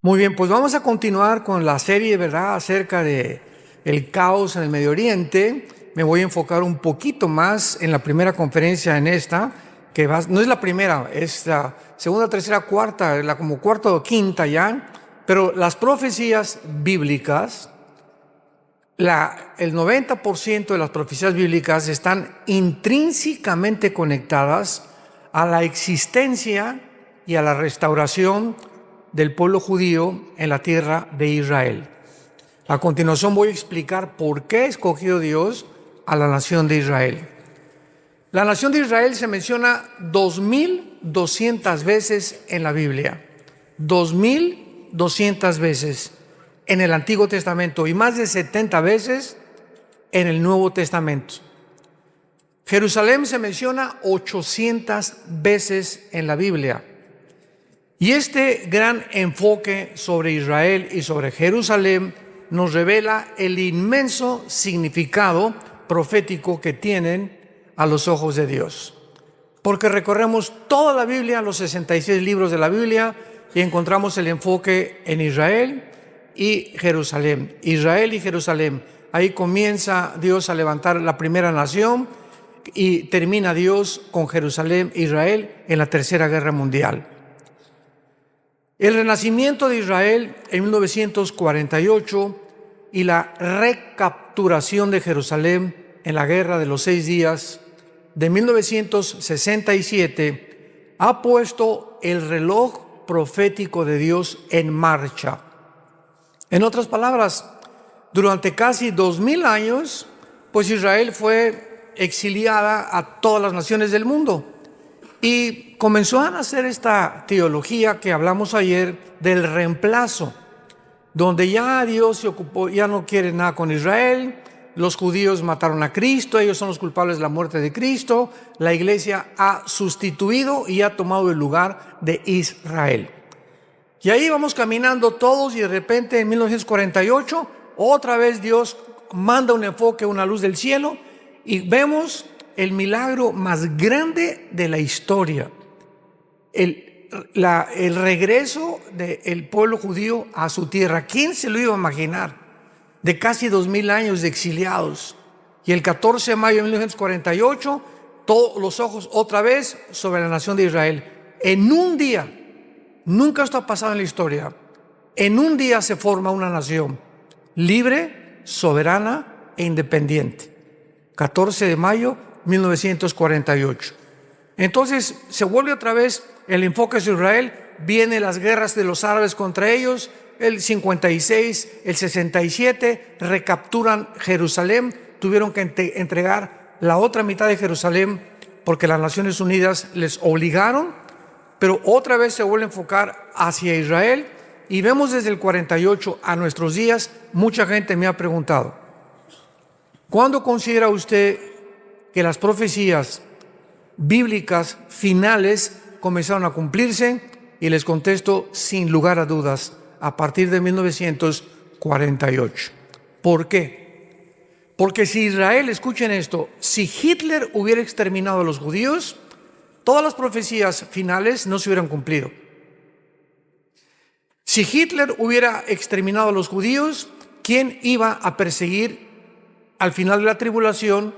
Muy bien, pues vamos a continuar con la serie, ¿verdad?, acerca de el caos en el Medio Oriente. Me voy a enfocar un poquito más en la primera conferencia en esta, no es la primera, es la segunda, tercera, cuarta, como cuarta o quinta ya, pero las profecías bíblicas, el 90% de las profecías bíblicas están intrínsecamente conectadas a la existencia y a la restauración del pueblo judío en la tierra de Israel. A continuación voy a explicar por qué escogió Dios a la nación de Israel. La nación de Israel se menciona 2200 veces en la Biblia, 2200 veces en el Antiguo Testamento y más de 70 veces en el Nuevo Testamento. Jerusalén se menciona 800 veces en la Biblia. Y este gran enfoque sobre Israel y sobre Jerusalén nos revela el inmenso significado profético que tienen a los ojos de Dios. Porque recorremos toda la Biblia, los 66 libros de la Biblia, y encontramos el enfoque en Israel y Jerusalén. Israel y Jerusalén. Ahí comienza Dios a levantar la primera nación y termina Dios con Jerusalén e Israel en la Tercera Guerra Mundial. El renacimiento de Israel en 1948 y la recapturación de Jerusalén en la Guerra de los 6 días de 1967 ha puesto el reloj profético de Dios en marcha. En otras palabras, durante casi 2000 años, pues Israel fue exiliada a todas las naciones del mundo. Y comenzó a nacer esta teología que hablamos ayer del reemplazo, donde ya Dios se ocupó, ya no quiere nada con Israel, los judíos mataron a Cristo, ellos son los culpables de la muerte de Cristo, la iglesia ha sustituido y ha tomado el lugar de Israel. Y ahí vamos caminando todos y de repente en 1948, otra vez Dios manda un enfoque, una luz del cielo y vemos el milagro más grande de la historia, el regreso del pueblo judío a su tierra. ¿Quién se lo iba a imaginar? De casi 2000 años de exiliados. Y el 14 de mayo de 1948, todos los ojos otra vez sobre la nación de Israel. En un día, nunca esto ha pasado en la historia, en un día se forma una nación libre, soberana e independiente. 14 de mayo 1948. Entonces se vuelve otra vez el enfoque de Israel, vienen las guerras de los árabes contra ellos, el 56, el 67, recapturan Jerusalén, tuvieron que entregar la otra mitad de Jerusalén porque las Naciones Unidas les obligaron, pero otra vez se vuelve a enfocar hacia Israel y vemos desde el 48 a nuestros días. Mucha gente me ha preguntado, ¿cuándo considera usted que las profecías bíblicas finales comenzaron a cumplirse? Y les contesto sin lugar a dudas, a partir de 1948. ¿Por qué? Porque si Israel, escuchen esto, si Hitler hubiera exterminado a los judíos, todas las profecías finales no se hubieran cumplido. Si Hitler hubiera exterminado a los judíos, ¿quién iba a perseguir al final de la tribulación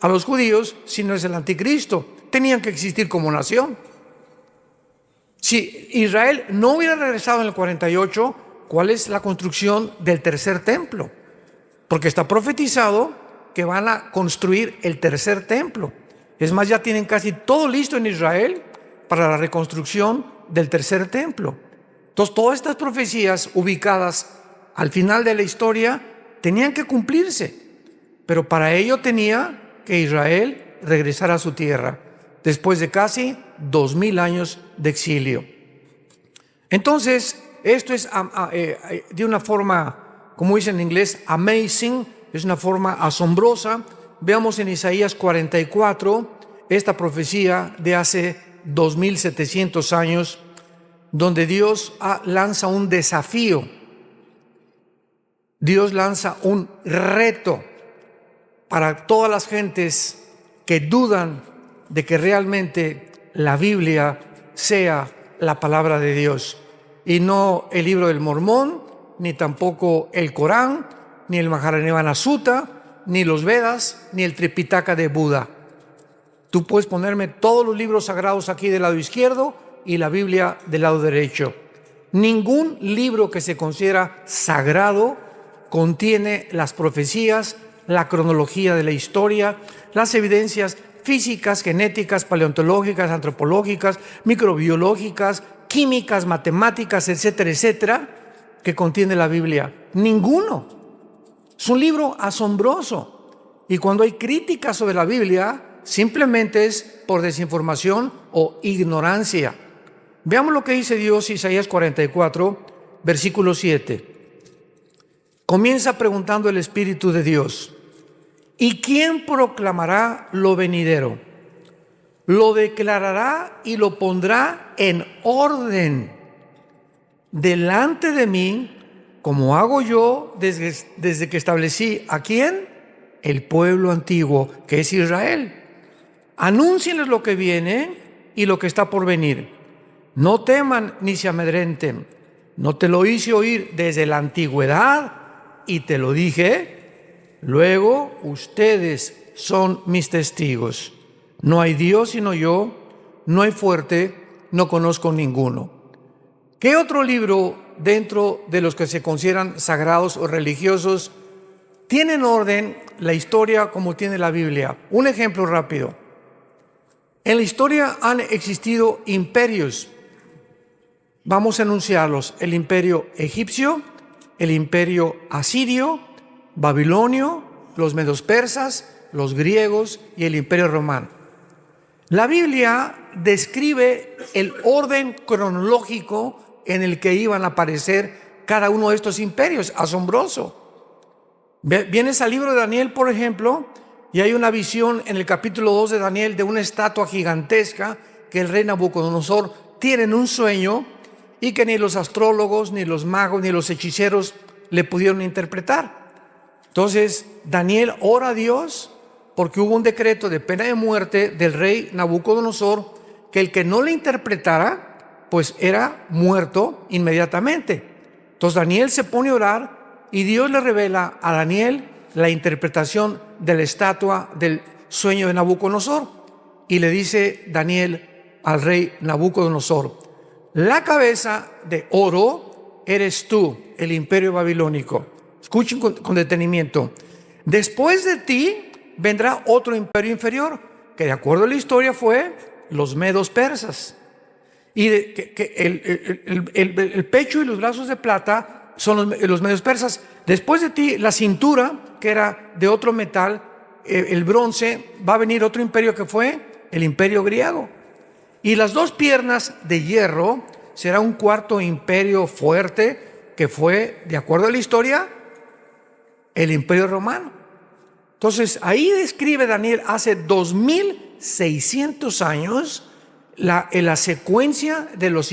a los judíos si no es el anticristo? Tenían que existir como nación. Si Israel no hubiera regresado en el 48, ¿cuál es la construcción del tercer templo? Porque está profetizado que van a construir el tercer templo. Es más, ya tienen casi todo listo en Israel para la reconstrucción del tercer templo. Entonces, todas estas profecías ubicadas al final de la historia tenían que cumplirse, pero para ello tenía que Israel regresara a su tierra después de casi 2000 años de exilio. Entonces, esto es de una forma, como dicen en inglés, amazing, es una forma asombrosa. Veamos en Isaías 44 esta profecía de hace 2700 años, donde Dios lanza un desafío, Dios lanza un reto para todas las gentes que dudan de que realmente la Biblia sea la palabra de Dios. y no el libro del Mormón, ni tampoco el Corán, ni el Mahajanivana Sutta, ni los Vedas, ni el Tripitaka de Buda. Tú puedes ponerme todos los libros sagrados aquí del lado izquierdo y la Biblia del lado derecho. Ningún libro que se considera sagrado contiene las profecías, la cronología de la historia, las evidencias físicas, genéticas, paleontológicas, antropológicas, microbiológicas, químicas, matemáticas, etcétera, etcétera, que contiene la Biblia. Ninguno. Es un libro asombroso. Y cuando hay críticas sobre la Biblia, simplemente es por desinformación o ignorancia. Veamos lo que dice Dios, Isaías 44, versículo 7. Comienza preguntando el Espíritu de Dios: ¿y quién proclamará lo venidero? Lo declarará y lo pondrá en orden delante de mí, como hago yo desde que establecí ¿a quién? El pueblo antiguo, que es Israel. Anúncienles lo que viene y lo que está por venir. No teman ni se amedrenten. No te lo hice oír desde la antigüedad y te lo dije. Luego ustedes son mis testigos. No hay Dios sino yo, no hay fuerte, no conozco ninguno. ¿Qué otro libro dentro de los que se consideran sagrados o religiosos tiene en orden la historia como tiene la Biblia? Un ejemplo rápido. En la historia han existido imperios. Vamos a enunciarlos: el imperio egipcio, el imperio asirio, babilonio, los medos persas, los griegos y el imperio romano. La Biblia describe el orden cronológico en el que iban a aparecer cada uno de estos imperios. Asombroso. Vienes al libro de Daniel, por ejemplo, y hay una visión en el capítulo 2 de Daniel de una estatua gigantesca que el rey Nabucodonosor tiene en un sueño y que ni los astrólogos, ni los magos, ni los hechiceros le pudieron interpretar. Entonces Daniel ora a Dios porque hubo un decreto de pena de muerte del rey Nabucodonosor, que el que no le interpretara pues era muerto inmediatamente. Entonces Daniel se pone a orar y Dios le revela a Daniel la interpretación de la estatua del sueño de Nabucodonosor, y le dice Daniel al rey Nabucodonosor: la cabeza de oro eres tú, el imperio babilónico. Escuchen con detenimiento. Después de ti vendrá otro imperio inferior, que de acuerdo a la historia fue los medos persas. Y el pecho y los brazos de plata son los medos persas. Después de ti, la cintura, que era de otro metal, el bronce, va a venir otro imperio que fue el imperio griego. Y las dos piernas de hierro será un cuarto imperio fuerte, que fue, de acuerdo a la historia, el imperio romano. Entonces, ahí describe Daniel hace 2600 años la secuencia de los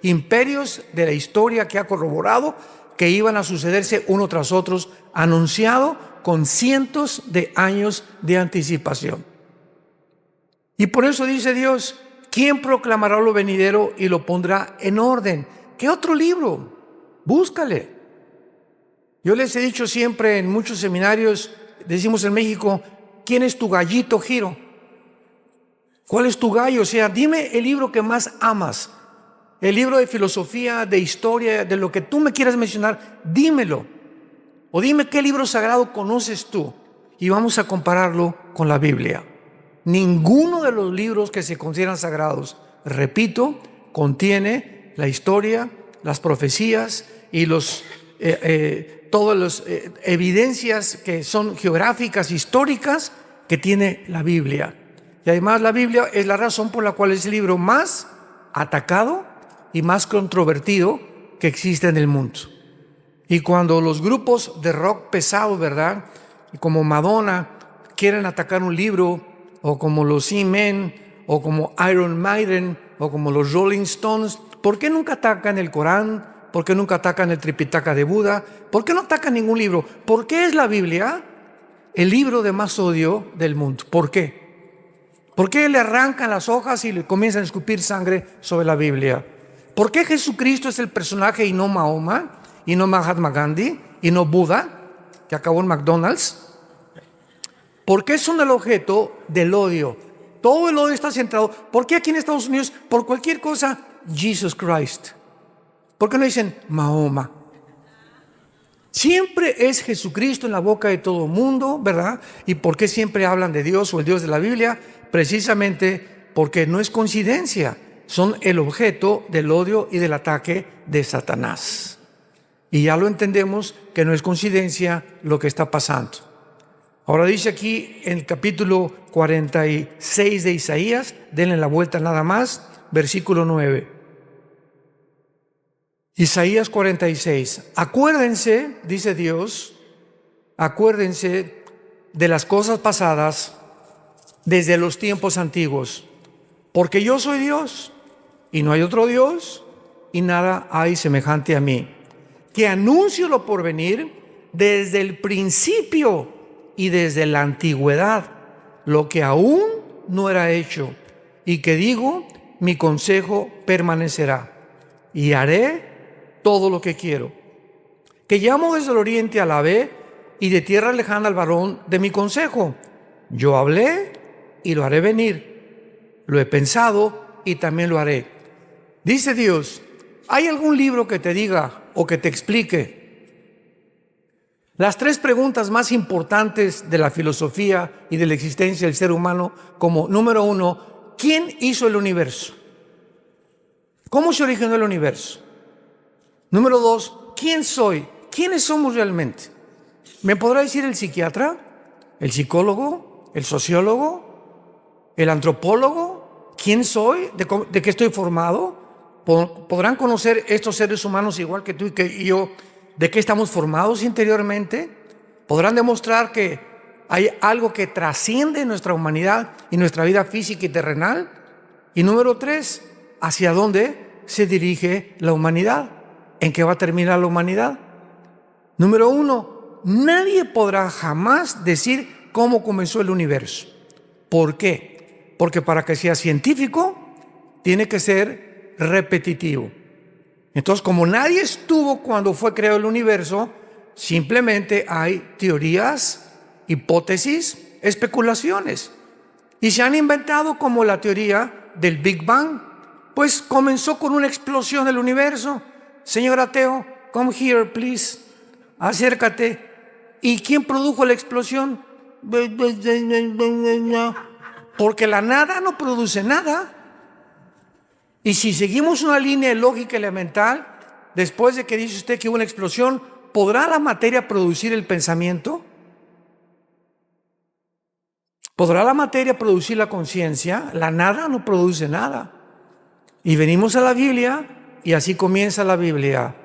imperios de la historia que ha corroborado que iban a sucederse uno tras otro, anunciado con cientos de años de anticipación. Y por eso dice Dios: ¿quién proclamará lo venidero y lo pondrá en orden? ¿Qué otro libro? Búscale. Yo les he dicho siempre en muchos seminarios, decimos en México: ¿quién es tu gallito, Giro? ¿Cuál es tu gallo? O sea, dime el libro que más amas, el libro de filosofía, de historia, de lo que tú me quieras mencionar, dímelo. O dime qué libro sagrado conoces tú y vamos a compararlo con la Biblia. Ninguno de los libros que se consideran sagrados, repito, contiene la historia, las profecías y todas las evidencias que son geográficas, históricas, que tiene la Biblia. Y además la Biblia es la razón por la cual es el libro más atacado y más controvertido que existe en el mundo. Y cuando los grupos de rock pesado, ¿verdad?, como Madonna, quieren atacar un libro, o como los He-Man, o como Iron Maiden, o como los Rolling Stones, ¿por qué nunca atacan el Corán? ¿Por qué nunca atacan el Tripitaka de Buda? ¿Por qué no atacan ningún libro? ¿Por qué es la Biblia el libro de más odio del mundo? ¿Por qué? ¿Por qué le arrancan las hojas y le comienzan a escupir sangre sobre la Biblia? ¿Por qué Jesucristo es el personaje y no Mahoma, y no Mahatma Gandhi, y no Buda, que acabó en McDonald's? ¿Por qué son el objeto del odio? Todo el odio está centrado. ¿Por qué aquí en Estados Unidos, por cualquier cosa, Jesus Christ? ¿Por qué no dicen Mahoma? Siempre es Jesucristo en la boca de todo el mundo, ¿verdad? ¿Y por qué siempre hablan de Dios o el Dios de la Biblia? Precisamente porque no es coincidencia. Son el objeto del odio y del ataque de Satanás. Y ya lo entendemos que no es coincidencia lo que está pasando. Ahora dice aquí en el capítulo 46 de Isaías, denle la vuelta nada más, versículo 9. Isaías 46. Acuérdense, dice Dios, acuérdense de las cosas pasadas desde los tiempos antiguos, porque yo soy Dios y no hay otro Dios y nada hay semejante a mí, que anuncio lo por venir desde el principio y desde la antigüedad, lo que aún no era hecho, y que digo, mi consejo permanecerá y haré todo lo que quiero, que llamo desde el oriente a la ve y de tierra lejana al varón de mi consejo. Yo hablé y lo haré venir, lo he pensado y también lo haré. Dice Dios, ¿hay algún libro que te diga o que te explique las tres preguntas más importantes de la filosofía y de la existencia del ser humano? Como número uno, ¿quién hizo el universo? ¿Cómo se originó el universo? Número dos, ¿quién soy? ¿Quiénes somos realmente? ¿Me podrá decir el psiquiatra, el psicólogo, el sociólogo, el antropólogo? ¿Quién soy? ¿De qué estoy formado? ¿Podrán conocer estos seres humanos igual que tú y que yo de qué estamos formados interiormente? ¿Podrán demostrar que hay algo que trasciende nuestra humanidad y nuestra vida física y terrenal? Y número tres, ¿hacia dónde se dirige la humanidad? ¿En qué va a terminar la humanidad? Número uno, nadie podrá jamás decir cómo comenzó el universo. ¿Por qué? Porque para que sea científico, tiene que ser repetitivo. Entonces, como nadie estuvo cuando fue creado el universo, simplemente hay teorías, hipótesis, especulaciones. Y se han inventado como la teoría del Big Bang. Pues comenzó con una explosión del universo. Señor ateo, come here, please. Acércate. ¿Y quién produjo la explosión? Porque la nada no produce nada. Y si seguimos una línea lógica elemental, después de que dice usted que hubo una explosión, ¿podrá la materia producir el pensamiento? ¿Podrá la materia producir la conciencia? La nada no produce nada. Y venimos a la Biblia. Y así comienza la Biblia.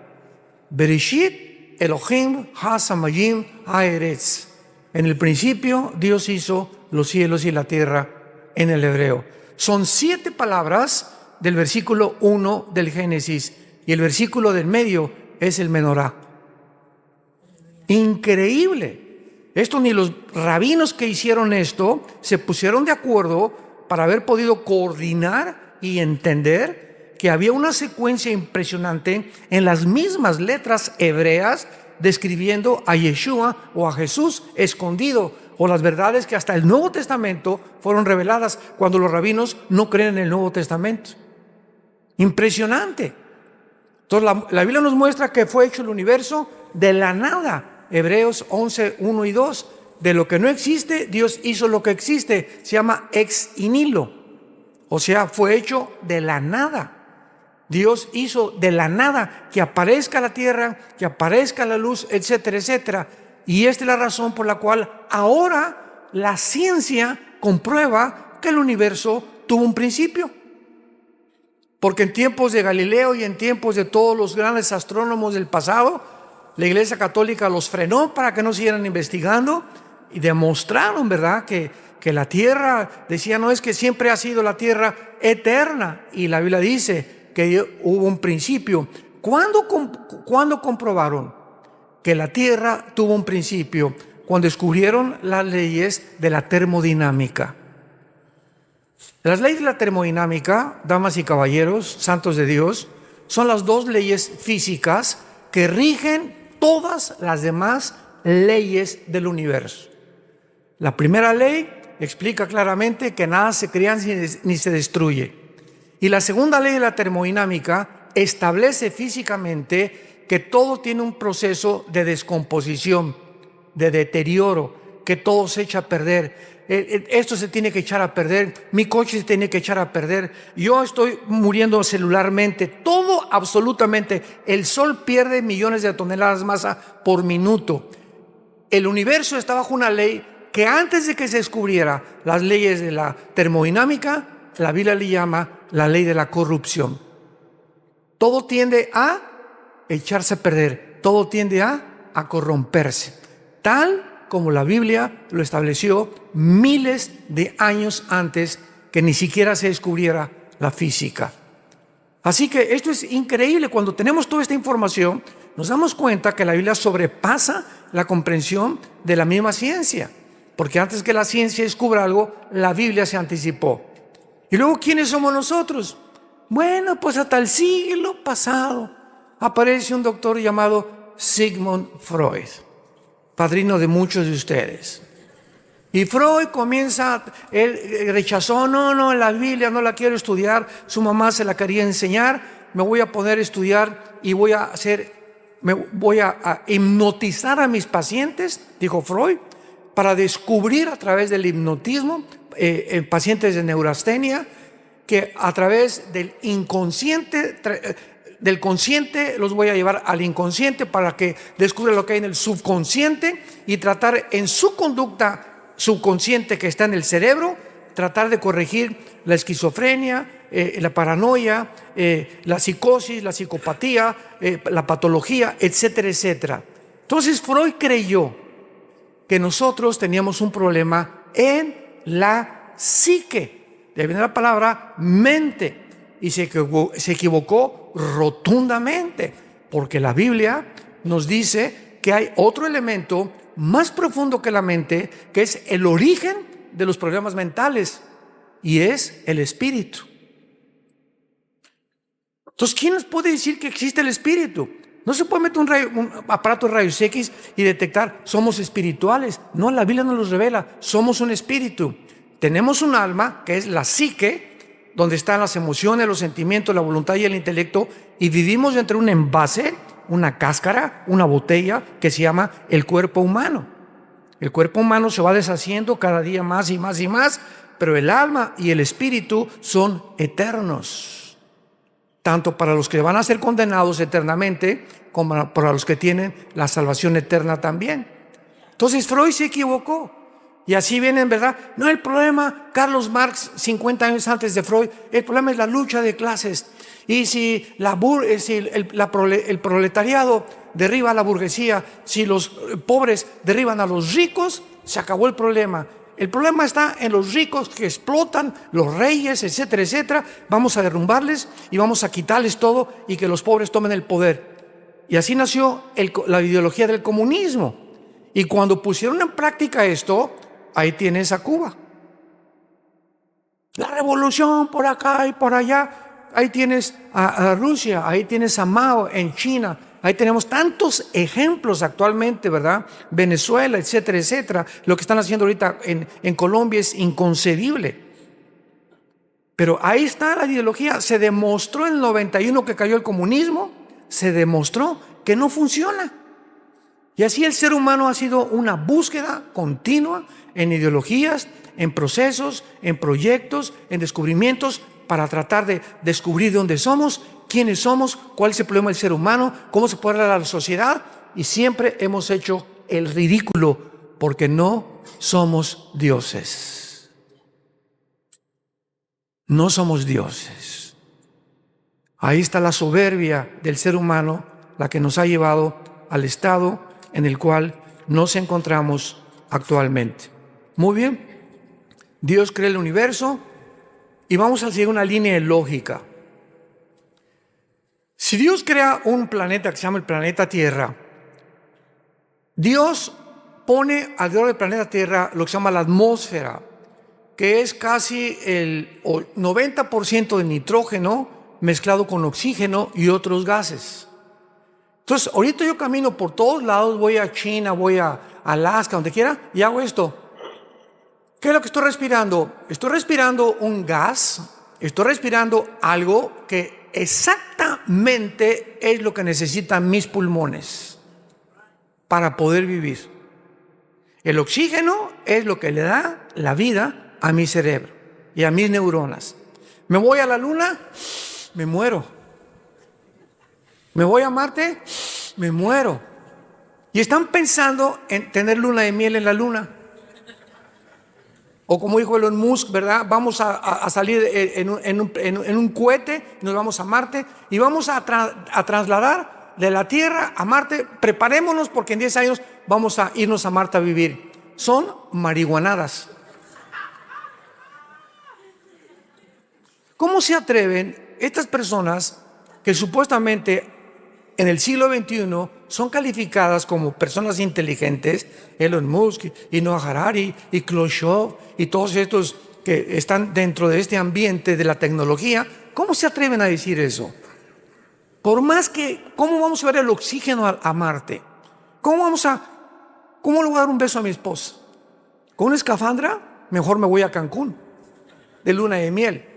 Bereshit Elohim ha-samayim ha-eretz. En el principio Dios hizo los cielos y la tierra en el hebreo. Son 7 palabras del versículo 1 del Génesis. Y el versículo del medio es el menorá. Increíble. Esto ni los rabinos que hicieron esto se pusieron de acuerdo para haber podido coordinar y entender que había una secuencia impresionante en las mismas letras hebreas describiendo a Yeshua o a Jesús escondido, o las verdades que hasta el Nuevo Testamento fueron reveladas cuando los rabinos no creen en el Nuevo Testamento. Impresionante. Entonces la Biblia nos muestra que fue hecho el universo de la nada. Hebreos 11, 1 y 2. De lo que no existe, Dios hizo lo que existe. Se llama ex nihilo. O sea, fue hecho de la nada. Dios hizo de la nada que aparezca la tierra, que aparezca la luz, etcétera, etcétera. Y esta es la razón por la cual ahora la ciencia comprueba que el universo tuvo un principio. Porque en tiempos de Galileo y en tiempos de todos los grandes astrónomos del pasado, la Iglesia Católica los frenó para que no siguieran investigando y demostraron, ¿verdad?, que la tierra, decía, no es que siempre ha sido la tierra eterna. Y la Biblia dice que hubo un principio. ¿Cuándo comprobaron que la Tierra tuvo un principio? Cuando descubrieron las leyes de la termodinámica. Las leyes de la termodinámica, damas y caballeros, santos de Dios, Son las dos leyes físicas que rigen todas las demás leyes del universo. La primera ley explica claramente que nada se crea ni se destruye. Y la segunda ley de la termodinámica establece físicamente que todo tiene un proceso de descomposición, de deterioro, que todo se echa a perder. Esto se tiene que echar a perder, mi coche se tiene que echar a perder, yo estoy muriendo celularmente, todo absolutamente. El sol pierde millones de toneladas de masa por minuto. El universo está bajo una ley que antes de que se descubriera las leyes de la termodinámica, la Biblia le llama la ley de la corrupción. Todo tiende a echarse a perder, todo tiende a corromperse, tal como la Biblia lo estableció miles de años antes que ni siquiera se descubriera la física. Así que esto es increíble. Cuando tenemos toda esta información, nos damos cuenta que la Biblia sobrepasa la comprensión de la misma ciencia, porque antes que la ciencia descubra algo, la Biblia se anticipó. Y luego, ¿quiénes somos nosotros? Bueno, pues hasta el siglo pasado aparece un doctor llamado Sigmund Freud, padrino de muchos de ustedes. Y Freud comienza, él rechazó, no, la Biblia no la quiero estudiar, su mamá se la quería enseñar, me voy a poner a estudiar y voy a hipnotizar a mis pacientes, dijo Freud, para descubrir a través del hipnotismo en pacientes de neurastenia, que a través del inconsciente, del consciente los voy a llevar al inconsciente para que descubra lo que hay en el subconsciente y tratar en su conducta subconsciente que está en el cerebro, tratar de corregir la esquizofrenia, la paranoia, la psicosis, la psicopatía, la patología, etcétera, etcétera. Entonces Freud creyó que nosotros teníamos un problema en la psique, de venir la palabra mente, y se equivocó rotundamente, porque la Biblia nos dice que hay otro elemento más profundo que la mente, que es el origen de los problemas mentales, y es el espíritu. Entonces, ¿quién nos puede decir que existe el espíritu? No se puede meter un aparato de rayos X y detectar, somos espirituales. No, la Biblia nos los revela, somos un espíritu. Tenemos un alma, que es la psique, donde están las emociones, los sentimientos, la voluntad y el intelecto, y vivimos dentro de un envase, una cáscara, una botella que se llama el cuerpo humano. El cuerpo humano se va deshaciendo cada día más y más y más, pero el alma y el espíritu son eternos, tanto para los que van a ser condenados eternamente como para los que tienen la salvación eterna también. Entonces Freud se equivocó. Y así vienen, ¿verdad? No, el problema, Carlos Marx, 50 años antes de Freud, el problema es la lucha de clases. Y si el proletariado derriba a la burguesía, si los pobres derriban a los ricos, se acabó el problema. El problema está en los ricos que explotan, los reyes, etcétera, etcétera. Vamos a derrumbarles y vamos a quitarles todo y que los pobres tomen el poder. Y así nació la ideología del comunismo. Y cuando pusieron en práctica esto, ahí tienes a Cuba. La revolución por acá y por allá. Ahí tienes a Rusia, ahí tienes a Mao en China. Ahí tenemos tantos ejemplos actualmente, ¿verdad? Venezuela, etcétera, etcétera. Lo que están haciendo ahorita en Colombia es inconcebible. Pero ahí está la ideología. Se demostró en el 91 que cayó el comunismo. Se demostró que no funciona. Y así el ser humano ha sido una búsqueda continua en ideologías, en procesos, en proyectos, en descubrimientos, para tratar de descubrir de dónde somos, quiénes somos, cuál es el problema del ser humano, cómo se puede hablar a la sociedad. Y siempre hemos hecho el ridículo porque no somos dioses. No somos dioses. Ahí está la soberbia del ser humano, la que nos ha llevado al estado en el cual nos encontramos actualmente. Muy bien, Dios crea el universo y vamos a seguir una línea de lógica. Si Dios crea un planeta que se llama el planeta Tierra, Dios pone alrededor del planeta Tierra lo que se llama la atmósfera, que es casi el 90% de nitrógeno mezclado con oxígeno y otros gases. Entonces, ahorita yo camino por todos lados, voy a China, voy a Alaska, donde quiera, y hago esto. ¿Qué es lo que estoy respirando? Estoy respirando un gas, estoy respirando algo que exactamente es lo que necesitan mis pulmones para poder vivir. El oxígeno es lo que le da la vida a mi cerebro y a mis neuronas. Me voy a la luna, me muero. Me voy a Marte, me muero. Y están pensando en tener luna de miel en la luna. O como dijo Elon Musk, ¿verdad? Vamos a salir en un cohete, nos vamos a Marte y vamos a trasladar de la Tierra a Marte. Preparémonos porque en 10 años vamos a irnos a Marte a vivir. Son marihuanadas. ¿Cómo se atreven estas personas que supuestamente en el siglo XXI son calificadas como personas inteligentes, Elon Musk y Noah Harari y Khrushchev y todos estos que están dentro de este ambiente de la tecnología? ¿Cómo se atreven a decir eso? Por más que, ¿cómo vamos a ver el oxígeno a Marte? ¿Cómo le voy a dar un beso a mi esposa? ¿Con una escafandra? Mejor me voy a Cancún, de luna de miel.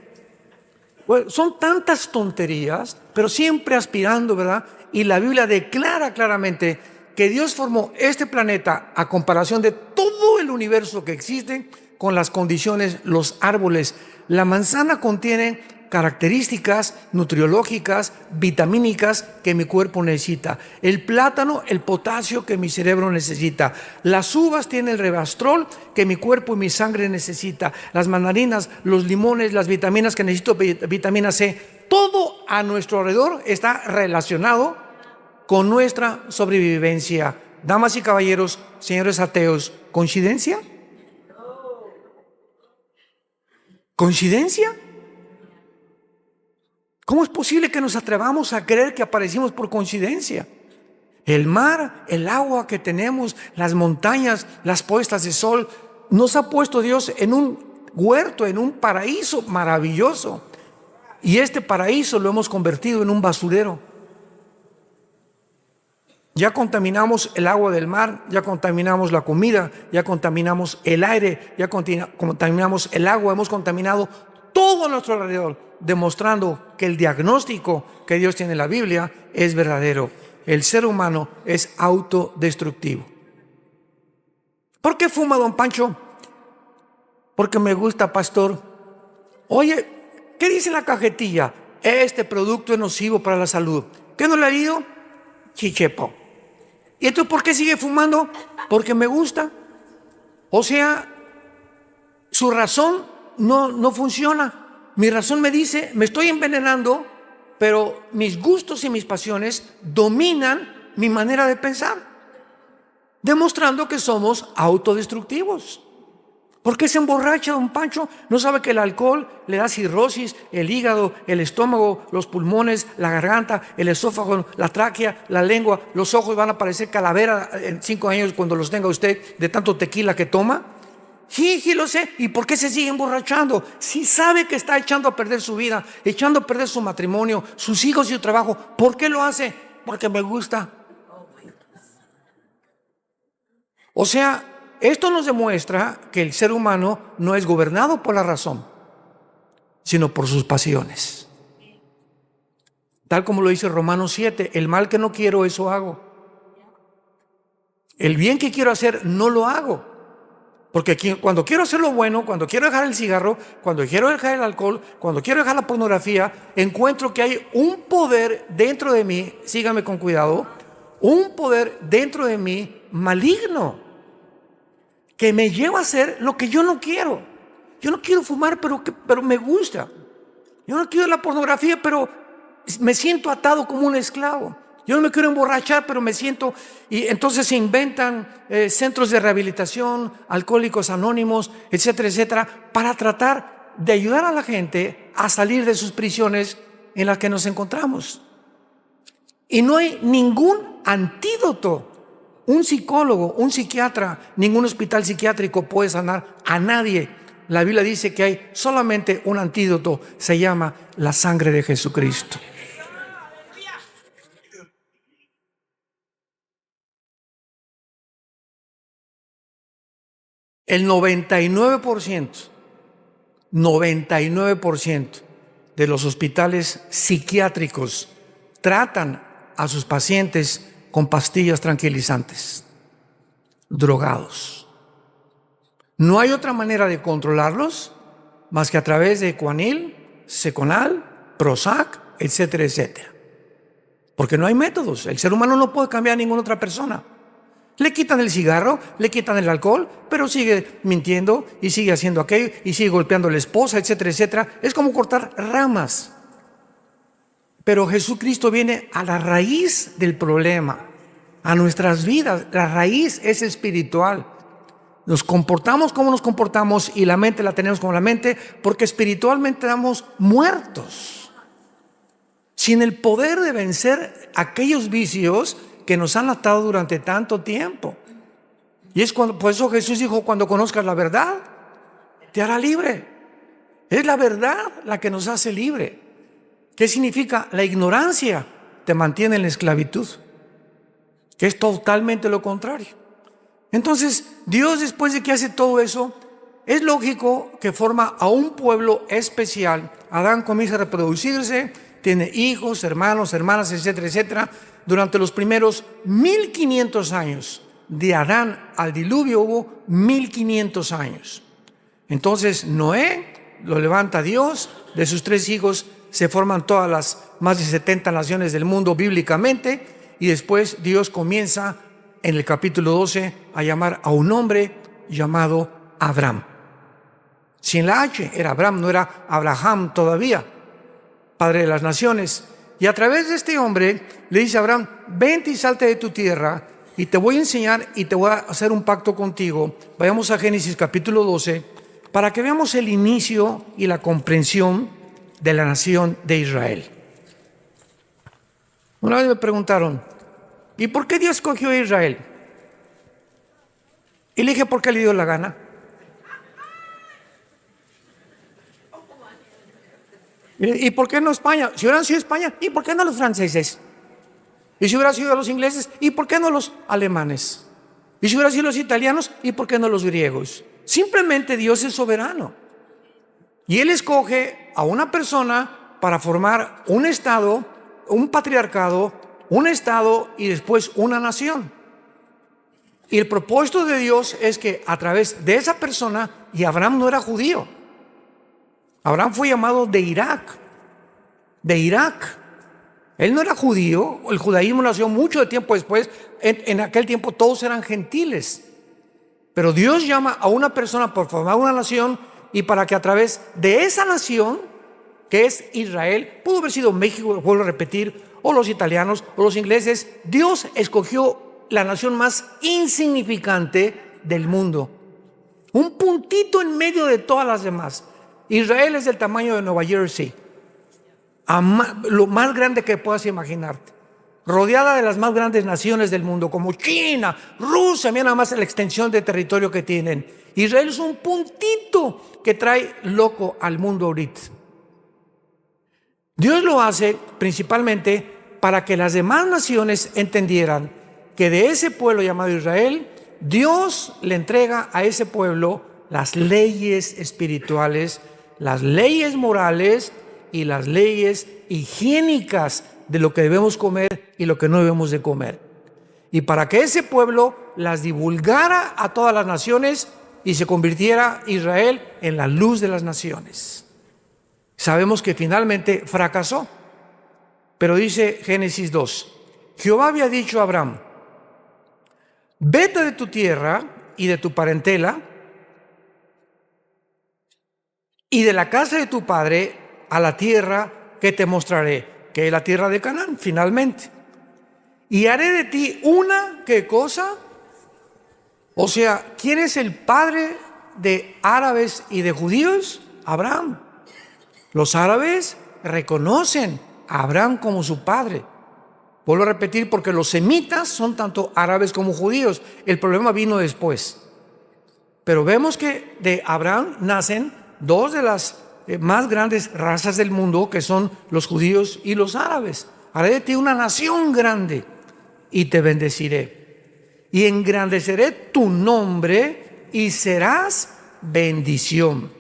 Bueno, son tantas tonterías, pero siempre aspirando, ¿verdad? Y la Biblia declara claramente que Dios formó este planeta a comparación de todo el universo que existe, con las condiciones, los árboles. La manzana contiene características nutriológicas, vitamínicas que mi cuerpo necesita. El plátano, el potasio que mi cerebro necesita. Las uvas tienen el resveratrol que mi cuerpo y mi sangre necesita. Las mandarinas, los limones, las vitaminas que necesito, vitamina C. Todo a nuestro alrededor está relacionado con nuestra sobrevivencia. Damas y caballeros, señores ateos, ¿coincidencia? ¿Coincidencia? ¿Cómo es posible que nos atrevamos a creer que aparecimos por coincidencia? El mar, el agua que tenemos, las montañas, las puestas de sol, nos ha puesto Dios en un huerto, en un paraíso maravilloso. Y este paraíso lo hemos convertido en un basurero. Ya contaminamos el agua del mar, ya contaminamos la comida, ya contaminamos el aire, ya contaminamos el agua, hemos contaminado todo a nuestro alrededor, demostrando que el diagnóstico que Dios tiene en la Biblia es verdadero. El ser humano es autodestructivo. ¿Por qué fuma, don Pancho? Porque me gusta, pastor. Oye, ¿qué dice en la cajetilla? Este producto es nocivo para la salud. ¿Qué no le ha leído? Chichepo. ¿Y entonces por qué sigue fumando? Porque me gusta. O sea, su razón no funciona. Mi razón me dice, me estoy envenenando, pero mis gustos y mis pasiones dominan mi manera de pensar, demostrando que somos autodestructivos. ¿Por qué se emborracha, don Pancho? ¿No sabe que el alcohol le da cirrosis, el hígado, el estómago, los pulmones, la garganta, el esófago, la tráquea, la lengua, los ojos van a parecer calavera en 5 años cuando los tenga usted de tanto tequila que toma? Sí, lo sé. ¿Y por qué se sigue emborrachando? Si sabe que está echando a perder su vida, echando a perder su matrimonio, sus hijos y su trabajo. ¿Por qué lo hace? Porque me gusta. O sea, esto nos demuestra que el ser humano no es gobernado por la razón, sino por sus pasiones. Tal como lo dice Romanos 7, el mal que no quiero, eso hago. El bien que quiero hacer, no lo hago. Porque cuando quiero hacer lo bueno, cuando quiero dejar el cigarro, cuando quiero dejar el alcohol, cuando quiero dejar la pornografía, encuentro que hay un poder dentro de mí, sígame con cuidado, un poder dentro de mí maligno, que me lleva a hacer lo que yo no quiero. Yo no quiero fumar, pero me gusta. Yo no quiero la pornografía, pero me siento atado como un esclavo. Yo no me quiero emborrachar, pero me siento... Y entonces se inventan centros de rehabilitación, alcohólicos anónimos, etcétera, etcétera, para tratar de ayudar a la gente a salir de sus prisiones en las que nos encontramos. Y no hay ningún antídoto. Un psicólogo, un psiquiatra, ningún hospital psiquiátrico puede sanar a nadie la Biblia dice que hay solamente un antídoto, se llama la sangre de Jesucristo. El 99% de los hospitales psiquiátricos tratan a sus pacientes con pastillas tranquilizantes, drogados. No hay otra manera de controlarlos más que a través de Cuanil, Seconal, Prozac, etcétera, etcétera. Porque no hay métodos. El ser humano no puede cambiar a ninguna otra persona. Le quitan el cigarro, le quitan el alcohol, pero sigue mintiendo y sigue haciendo aquello y sigue golpeando a la esposa, etcétera, etcétera. Es como cortar ramas. Pero Jesucristo viene a la raíz del problema, a nuestras vidas. La raíz es espiritual. Nos comportamos como nos comportamos y la mente la tenemos como la mente porque espiritualmente estamos muertos. Sin el poder de vencer aquellos vicios que nos han atado durante tanto tiempo. Y es por eso Jesús dijo, cuando conozcas la verdad, te hará libre. Es la verdad la que nos hace libre. ¿Qué significa? La ignorancia te mantiene en la esclavitud, que es totalmente lo contrario. Entonces, Dios, después de que hace todo eso, es lógico que forma a un pueblo especial. Adán comienza a reproducirse, tiene hijos, hermanos, hermanas, etcétera, etcétera. Durante los primeros 1500 años, de Adán al diluvio hubo 1500 años. Entonces Noé lo levanta Dios, de sus 3 hijos se forman todas las más de 70 naciones del mundo bíblicamente, y después Dios comienza en el capítulo 12 a llamar a un hombre llamado Abraham. Sin la H, era Abraham, no era Abraham todavía, padre de las naciones. Y a través de este hombre le dice a Abraham, vente y salte de tu tierra y te voy a enseñar y te voy a hacer un pacto contigo. Vayamos a Génesis capítulo 12 para que veamos el inicio y la comprensión de la nación de Israel. Una vez me preguntaron, ¿y por qué Dios escogió a Israel? Y le dije, ¿por qué le dio la gana? ¿Y por qué no España? Si hubieran sido España, ¿y por qué no los franceses? Y si hubieran sido los ingleses, ¿y por qué no los alemanes? Y si hubieran sido los italianos, ¿y por qué no los griegos? Simplemente Dios es soberano. Y Él escoge a una persona para formar un estado, un patriarcado, un estado y después una nación. Y el propósito de Dios es que a través de esa persona, y Abraham no era judío, Abraham fue llamado de Irak. Él no era judío, el judaísmo nació mucho tiempo después. En aquel tiempo todos eran gentiles. Pero Dios llama a una persona por formar una nación y para que a través de esa nación, que es Israel, pudo haber sido México, vuelvo a repetir, o los italianos, o los ingleses, Dios escogió la nación más insignificante del mundo. Un puntito en medio de todas las demás. Israel es del tamaño de Nueva Jersey, lo más grande que puedas imaginarte, rodeada de las más grandes naciones del mundo, como China, Rusia, mira nada más la extensión de territorio que tienen. Israel es un puntito que trae loco al mundo ahorita. Dios lo hace principalmente para que las demás naciones entendieran que de ese pueblo llamado Israel, Dios le entrega a ese pueblo las leyes espirituales, las leyes morales y las leyes higiénicas de lo que debemos comer y lo que no debemos de comer. Y para que ese pueblo las divulgara a todas las naciones y se convirtiera Israel en la luz de las naciones. Sabemos que finalmente fracasó, pero dice Génesis 2, Jehová había dicho a Abraham, vete de tu tierra y de tu parentela y de la casa de tu padre a la tierra que te mostraré, que es la tierra de Canaán, finalmente. Y haré de ti una, ¿qué cosa? O sea, ¿quién es el padre de árabes y de judíos? Abraham. Los árabes reconocen a Abraham como su padre. Vuelvo a repetir, porque los semitas son tanto árabes como judíos. El problema vino después. Pero vemos que de Abraham nacen dos de las más grandes razas del mundo, que son los judíos y los árabes. Haré de ti una nación grande y te bendeciré. Y engrandeceré tu nombre y serás bendición.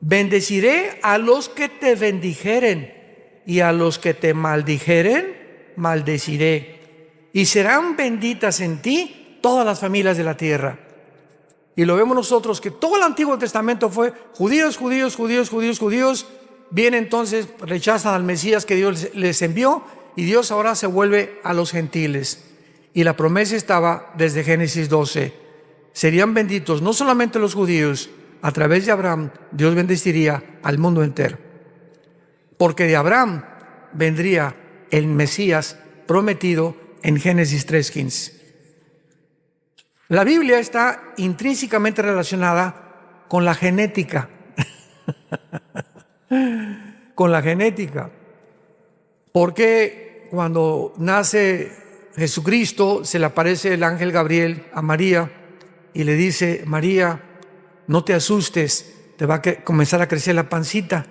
Bendeciré a los que te bendijeren y a los que te maldijeren, maldeciré. Y serán benditas en ti todas las familias de la tierra. Y lo vemos nosotros que todo el Antiguo Testamento fue judíos, judíos, judíos, judíos, judíos. Viene entonces, rechazan al Mesías que Dios les envió, y Dios ahora se vuelve a los gentiles. Y la promesa estaba desde Génesis 12. Serían benditos no solamente los judíos, a través de Abraham Dios bendeciría al mundo entero. Porque de Abraham vendría el Mesías prometido en Génesis 3:15. La Biblia está intrínsecamente relacionada con la genética. Con la genética. Porque cuando nace Jesucristo, se le aparece el ángel Gabriel a María y le dice: María, no te asustes, te va a comenzar a crecer la pancita.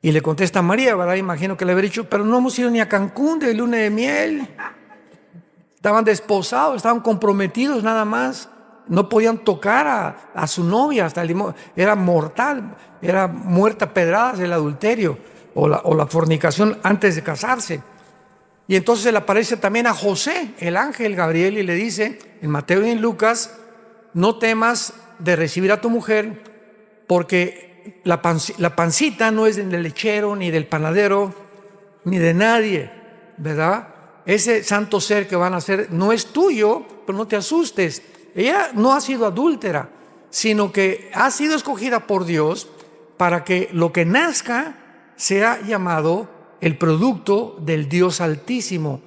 Y le contesta María, ¿verdad? Imagino que le habría dicho: pero no hemos ido ni a Cancún de luna de miel. Estaban desposados, estaban comprometidos nada más. No podían tocar a su novia, hasta era mortal, era muerta a pedradas el adulterio o la fornicación antes de casarse. Y entonces se le aparece también a José, el ángel Gabriel, y le dice en Mateo y en Lucas: no temas de recibir a tu mujer, porque la pancita no es del lechero, ni del panadero, ni de nadie, ¿verdad? Ese santo ser que van a hacer no es tuyo, pero no te asustes. Ella no ha sido adúltera, sino que ha sido escogida por Dios para que lo que nazca sea llamado el producto del Dios Altísimo.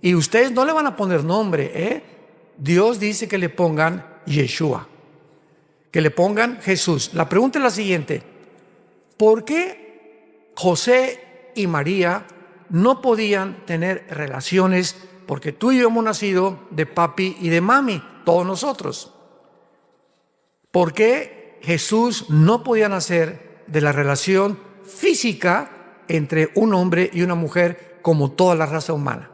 Y ustedes no le van a poner nombre, ¿eh? Dios dice que le pongan Yeshua, que le pongan Jesús. La pregunta es la siguiente: ¿por qué José y María no podían tener relaciones? Porque tú y yo hemos nacido de papi y de mami, todos nosotros. ¿Por qué Jesús no podía nacer de la relación física entre un hombre y una mujer como toda la raza humana?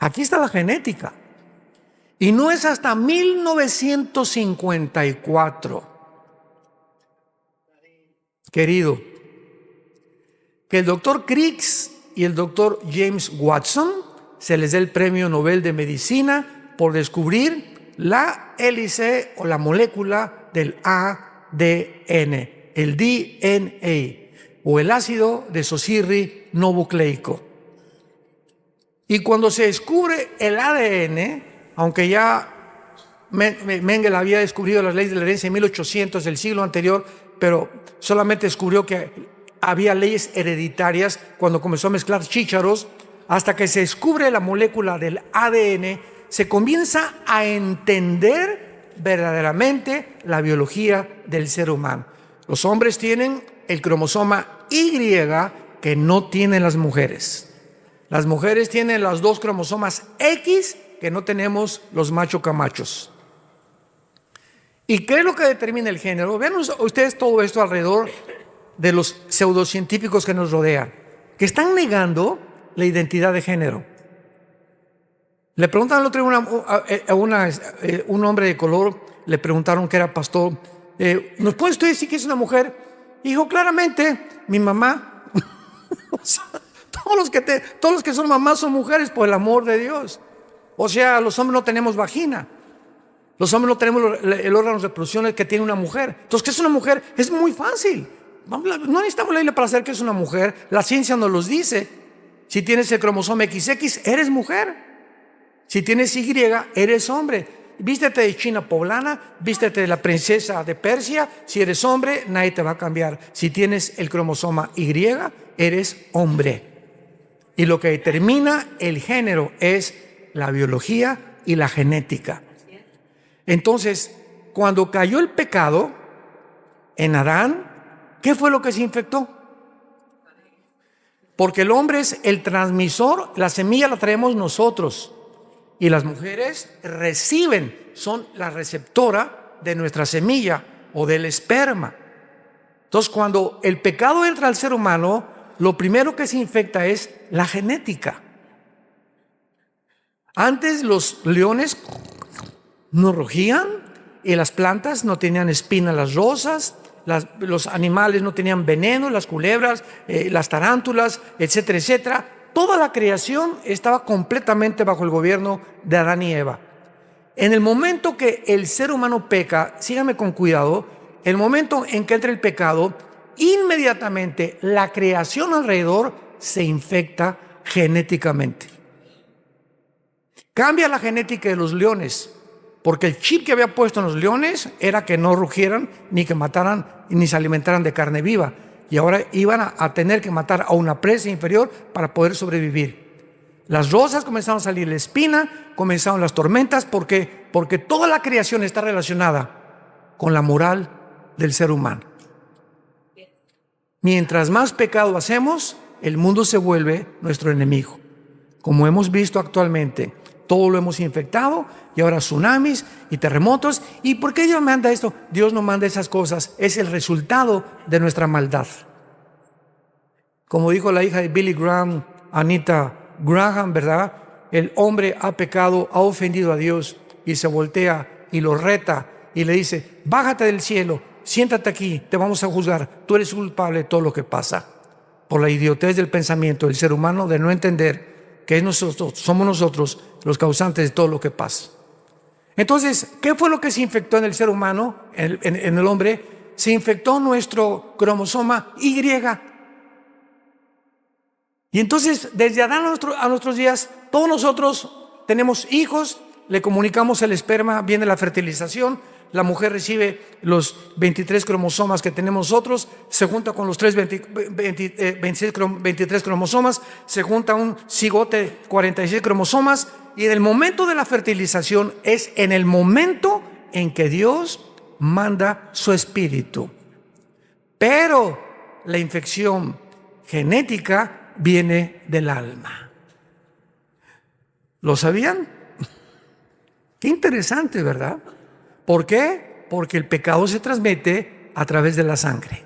Aquí está la genética. Y no es hasta 1954, querido, que el doctor Crick y el doctor James Watson se les dé el premio Nobel de Medicina por descubrir la hélice o la molécula del ADN, el DNA, o el ácido desoxirribonucleico. Y cuando se descubre el ADN, aunque ya Mengele había descubrido las leyes de la herencia en 1800 del siglo anterior, pero solamente descubrió que había leyes hereditarias cuando comenzó a mezclar chícharos. Hasta que se descubre la molécula del ADN, se comienza a entender verdaderamente la biología del ser humano. Los hombres tienen el cromosoma Y que no tienen las mujeres. Las mujeres tienen los dos cromosomas X que no tenemos los macho camachos. ¿Y qué es lo que determina el género? Vean ustedes todo esto alrededor de los pseudocientíficos que nos rodean, que están negando la identidad de género. Le preguntaron el otro día un hombre de color, le preguntaron que era pastor: ¿nos puede usted decir que es una mujer? Y dijo claramente: mi mamá. O sea, todos los que son mamás son mujeres, por el amor de Dios. O sea, los hombres no tenemos vagina. Los hombres no tenemos el órgano de reproducción que tiene una mujer. Entonces, ¿qué es una mujer? Es muy fácil. No necesitamos la Biblia para saber que es una mujer. La ciencia nos los dice. Si tienes el cromosoma XX, eres mujer. Si tienes Y, eres hombre. Vístete de china poblana, vístete de la princesa de Persia. Si eres hombre, nadie te va a cambiar. Si tienes el cromosoma Y, eres hombre. Y lo que determina el género es la biología y la genética. Entonces, cuando cayó el pecado en Adán, ¿qué fue lo que se infectó? Porque el hombre es el transmisor, la semilla la traemos nosotros. y las mujeres reciben, son la receptora de nuestra semilla o del esperma. Entonces, cuando el pecado entra al ser humano, lo primero que se infecta es la genética. Antes los leones no rugían y las plantas no tenían espinas, las rosas, los animales no tenían veneno, las culebras, las tarántulas, etcétera, etcétera. Toda la creación estaba completamente bajo el gobierno de Adán y Eva. En el momento que el ser humano peca, síganme con cuidado, el momento en que entra el pecado, inmediatamente la creación alrededor se infecta genéticamente. Cambia la genética de los leones, porque el chip que había puesto en los leones era que no rugieran, ni que mataran, ni se alimentaran de carne viva. Y ahora iban a tener que matar a una presa inferior para poder sobrevivir. Las rosas comenzaron a salir la espina, comenzaron las tormentas, porque toda la creación está relacionada con la moral del ser humano. Mientras más pecado hacemos, el mundo se vuelve nuestro enemigo. Como hemos visto actualmente, todo lo hemos infectado y ahora tsunamis y terremotos. ¿Y por qué Dios manda esto? Dios no manda esas cosas, es el resultado de nuestra maldad. Como dijo la hija de Billy Graham, Anita Graham, ¿verdad? El hombre ha pecado, ha ofendido a Dios y se voltea y lo reta y le dice: bájate del cielo, siéntate aquí, te vamos a juzgar, tú eres culpable de todo lo que pasa. Por la idiotez del pensamiento del ser humano de no entender que somos nosotros los causantes de todo lo que pasa. Entonces, ¿qué fue lo que se infectó en el ser humano, en el hombre? Se infectó nuestro cromosoma Y. Y entonces, desde Adán a nuestros días, todos nosotros tenemos hijos, le comunicamos el esperma, viene la fertilización, la mujer recibe los 23 cromosomas que tenemos nosotros, se junta con los 23 cromosomas, se junta un cigote 46 cromosomas, y en el momento de la fertilización es en el momento en que Dios manda su espíritu. Pero la infección genética viene del alma. ¿Lo sabían? Qué interesante, ¿verdad? ¿Por qué? Porque el pecado se transmite a través de la sangre.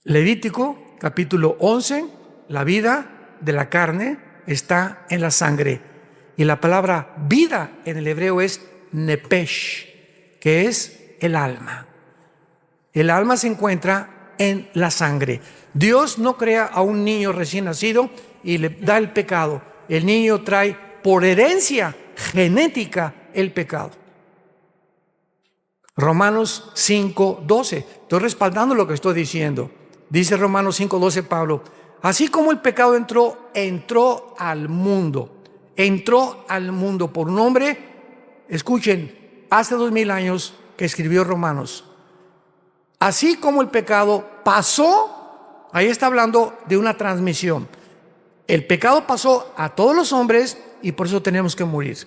Levítico capítulo 11, la vida de la carne está en la sangre. Y la palabra vida en el hebreo es nepesh, que es el alma. El alma se encuentra en la sangre. Dios no crea a un niño recién nacido y le da el pecado. El niño trae por herencia genética el pecado. Romanos 5:12. Estoy respaldando lo que estoy diciendo. Dice Romanos 5:12 Pablo: así como el pecado entró al mundo por un hombre, escuchen, hace 2000 años que escribió Romanos. Así como el pecado pasó, ahí está hablando de una transmisión. El pecado pasó a todos los hombres y por eso tenemos que morir.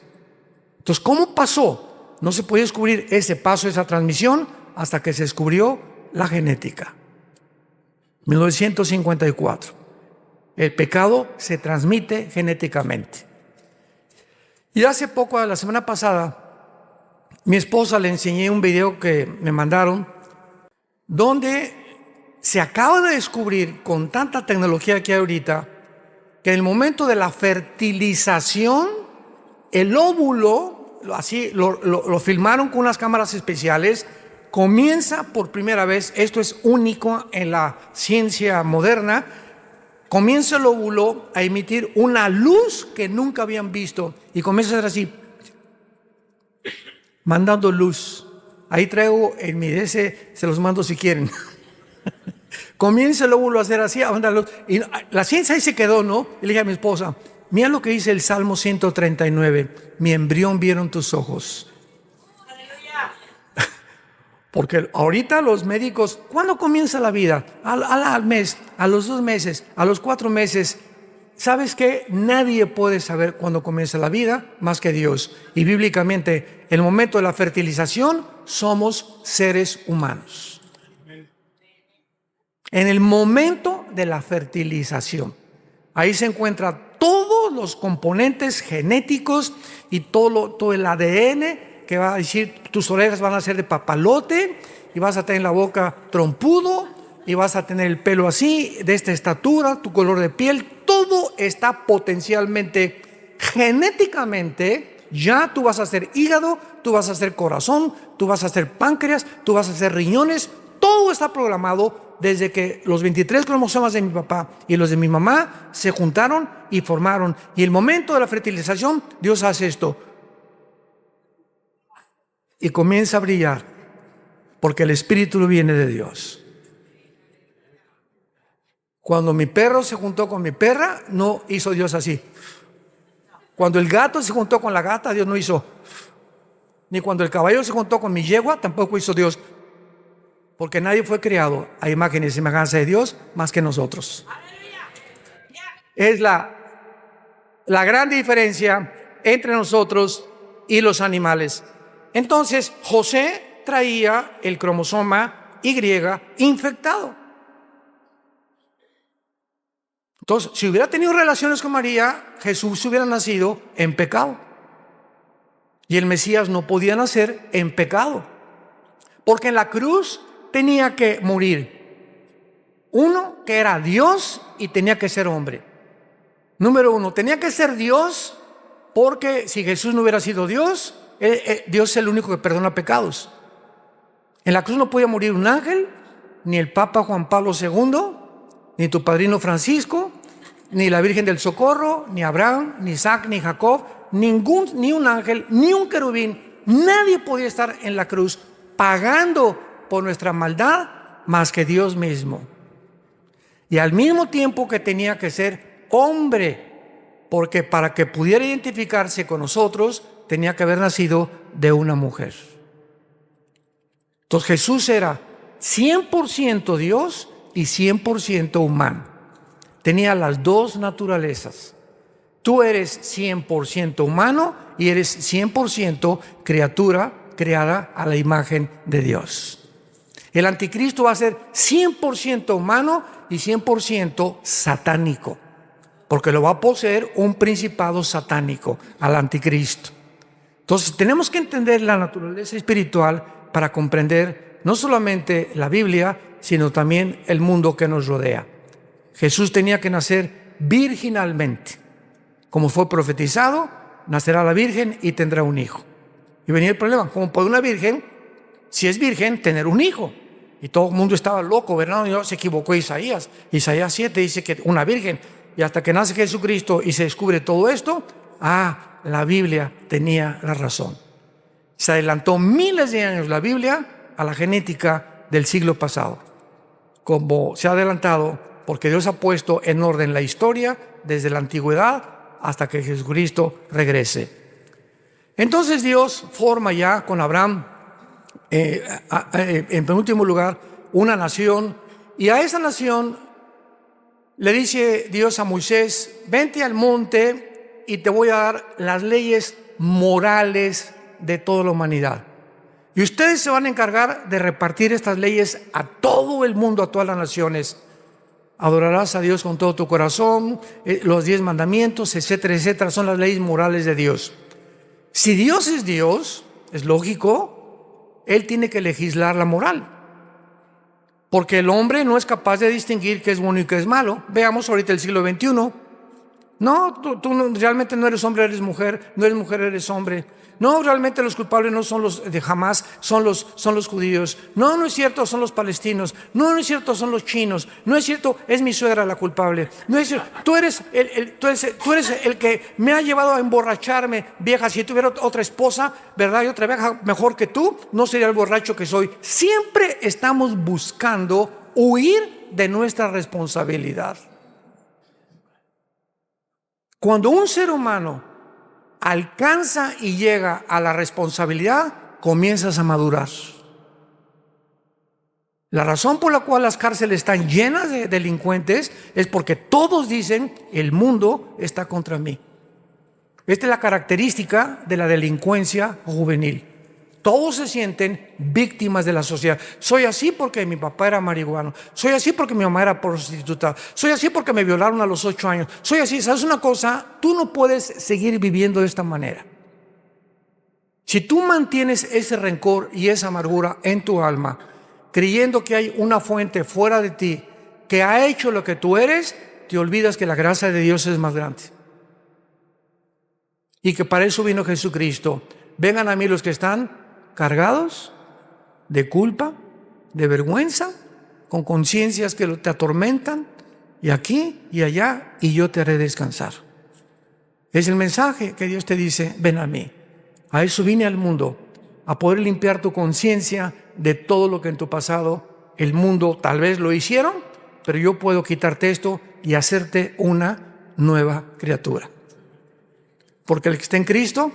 Entonces, ¿cómo pasó? No se podía descubrir ese paso, esa transmisión, hasta que se descubrió la genética. 1954. El pecado se transmite genéticamente. Y hace poco, la semana pasada, mi esposa le enseñé un video que me mandaron, donde se acaba de descubrir, con tanta tecnología que hay ahorita, que en el momento de la fertilización, el óvulo, así lo filmaron con unas cámaras especiales, comienza por primera vez, esto es único en la ciencia moderna, comienza el óvulo a emitir una luz que nunca habían visto y comienza a ser así, mandando luz. Ahí traigo en mi DS, se los mando si quieren. Comienza el óvulo a hacer así, a mandar luz. Y la ciencia ahí se quedó, ¿no? Y le dije a mi esposa: mira lo que dice el Salmo 139, mi embrión vieron tus ojos. Porque ahorita los médicos, ¿cuándo comienza la vida? Al mes, a los 2 meses, a los 4 meses. ¿Sabes qué? Nadie puede saber cuándo comienza la vida más que Dios. Y bíblicamente, en el momento de la fertilización, somos seres humanos. En el momento de la fertilización, ahí se encuentra todos los componentes genéticos y todo el ADN que va a decir, tus orejas van a ser de papalote y vas a tener la boca trompudo y vas a tener el pelo así, de esta estatura, tu color de piel, todo está potencialmente, genéticamente, ya tú vas a ser hígado, tú vas a ser corazón, tú vas a ser páncreas, tú vas a ser riñones, todo está programado desde que los 23 cromosomas de mi papá y los de mi mamá se juntaron y formaron. Y el momento de la fertilización, Dios hace esto. Y comienza a brillar, porque el espíritu viene de Dios. Cuando mi perro se juntó con mi perra, no hizo Dios así. Cuando el gato se juntó con la gata, Dios no hizo. Ni cuando el caballo se juntó con mi yegua, tampoco hizo Dios. Porque nadie fue creado a imagen y semejanza de Dios más que nosotros. Es la gran diferencia entre nosotros y los animales. Entonces, José traía el cromosoma Y infectado. Entonces, si hubiera tenido relaciones con María, Jesús hubiera nacido en pecado. Y el Mesías no podía nacer en pecado. Porque en la cruz tenía que morir uno que era Dios y tenía que ser hombre. Número uno, tenía que ser Dios, porque si Jesús no hubiera sido Dios, Dios es el único que perdona pecados. En la cruz no podía morir un ángel, ni el Papa Juan Pablo II, ni tu padrino Francisco, ni la Virgen del Socorro, ni Abraham, ni Isaac, ni Jacob, ni un ángel, ni un querubín. Nadie podía estar en la cruz pagando por nuestra maldad más que Dios mismo. Y al mismo tiempo que tenía que ser hombre, porque para que pudiera identificarse con nosotros tenía que haber nacido de una mujer. Entonces Jesús era 100% Dios y 100% humano. Tenía las dos naturalezas. Tú eres 100% humano y eres 100% criatura creada a la imagen de Dios. El anticristo va a ser 100% humano y 100% satánico, porque lo va a poseer un principado satánico, al anticristo. Entonces tenemos que entender la naturaleza espiritual para comprender no solamente la Biblia, sino también el mundo que nos rodea. Jesús tenía que nacer virginalmente. Como fue profetizado, nacerá la virgen y tendrá un hijo. Y venía el problema, ¿cómo puede una virgen, si es virgen, tener un hijo? Y todo el mundo estaba loco, ¿verdad? Y se equivocó Isaías. Isaías 7 dice que una virgen. Y hasta que nace Jesucristo y se descubre todo esto, la Biblia tenía la razón. Se adelantó miles de años la Biblia a la genética del siglo pasado. Como se ha adelantado, porque Dios ha puesto en orden la historia desde la antigüedad hasta que Jesucristo regrese. Entonces Dios forma ya con Abraham, en penúltimo lugar, una nación, y a esa nación le dice Dios a Moisés: vente al monte y te voy a dar las leyes morales de toda la humanidad. Y ustedes se van a encargar de repartir estas leyes a todo el mundo, a todas las naciones. Adorarás a Dios con todo tu corazón, los 10 mandamientos, etcétera, etcétera, son las leyes morales de Dios. Si Dios, es lógico, Él tiene que legislar la moral. Porque el hombre no es capaz de distinguir qué es bueno y qué es malo. Veamos ahorita el siglo XXI. No, tú realmente no eres hombre, eres mujer. No eres mujer, eres hombre. No, realmente los culpables no son los de Hamás, son los judíos. No, no es cierto, son los palestinos. No, no es cierto, son los chinos. No es cierto, es mi suegra la culpable. No es cierto, tú eres el que me ha llevado a emborracharme, vieja. Si tuviera otra esposa, ¿verdad? Y otra vieja mejor que tú, no sería el borracho que soy. Siempre estamos buscando huir de nuestra responsabilidad. Cuando un ser humano alcanza y llega a la responsabilidad, comienzas a madurar. La razón por la cual las cárceles están llenas de delincuentes es porque todos dicen: el mundo está contra mí. Esta es la característica de la delincuencia juvenil. todos se sienten víctimas de la sociedad. Soy así porque mi papá era marihuano. Soy así porque mi mamá era prostituta. Soy así porque me violaron a los 8 años. Soy así. ¿Sabes una cosa? Tú no puedes seguir viviendo de esta manera. Si tú mantienes ese rencor y esa amargura en tu alma, creyendo que hay una fuente fuera de ti que ha hecho lo que tú eres, te olvidas que la gracia de Dios es más grande. Y que para eso vino Jesucristo. Vengan a mí los que están cargados de culpa, de vergüenza, con conciencias que te atormentan, y aquí y allá, y yo te haré descansar. Es el mensaje que Dios te dice: ven a mí. A eso vine al mundo, a poder limpiar tu conciencia de todo lo que en tu pasado el mundo tal vez lo hicieron, pero yo puedo quitarte esto y hacerte una nueva criatura. Porque el que está en Cristo,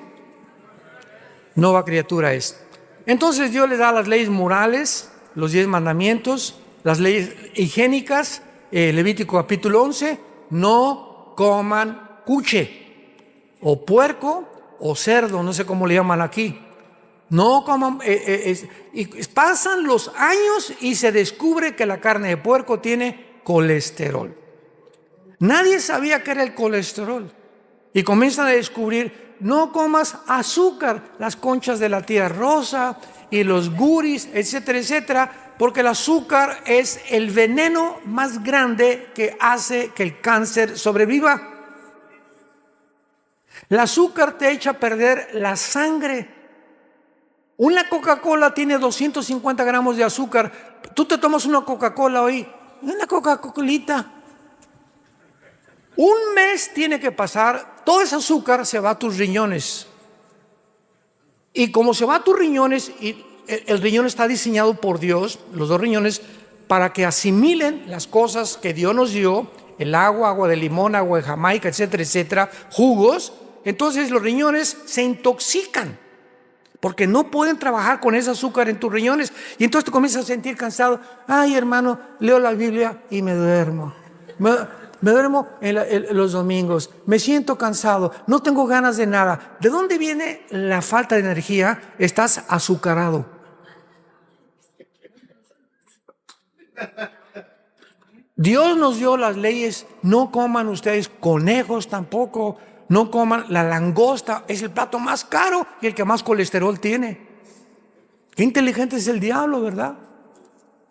nueva criatura es. Entonces Dios le da las leyes morales, los 10 mandamientos, las leyes higiénicas. Levítico capítulo 11, no coman cuche o puerco o cerdo, no sé cómo le llaman aquí. No coman, y pasan los años y se descubre que la carne de puerco tiene colesterol. Nadie sabía qué era el colesterol. Y comienzan a descubrir: no comas azúcar, las conchas de la tía rosa y los guris, etcétera, etcétera, porque el azúcar es el veneno más grande que hace que el cáncer sobreviva. El azúcar te echa a perder la sangre. Una Coca-Cola tiene 250 gramos de azúcar. Tú te tomas una Coca-Cola hoy, una Coca-Colita. Un mes tiene que pasar, todo ese azúcar se va a tus riñones. Y como se va a tus riñones, y el riñón está diseñado por Dios, los 2 riñones, para que asimilen las cosas que Dios nos dio, el agua, agua de limón, agua de Jamaica, etcétera, etcétera, jugos. Entonces los riñones se intoxican, porque no pueden trabajar con ese azúcar en tus riñones. Y entonces te comienzas a sentir cansado. Ay, hermano, leo la Biblia y me duermo. Me duermo en los domingos, me siento cansado, no tengo ganas de nada. ¿De dónde viene la falta de energía? Estás azucarado. Dios nos dio las leyes: no coman ustedes conejos tampoco, no coman la langosta, es el plato más caro y el que más colesterol tiene. Qué inteligente es el diablo, ¿verdad?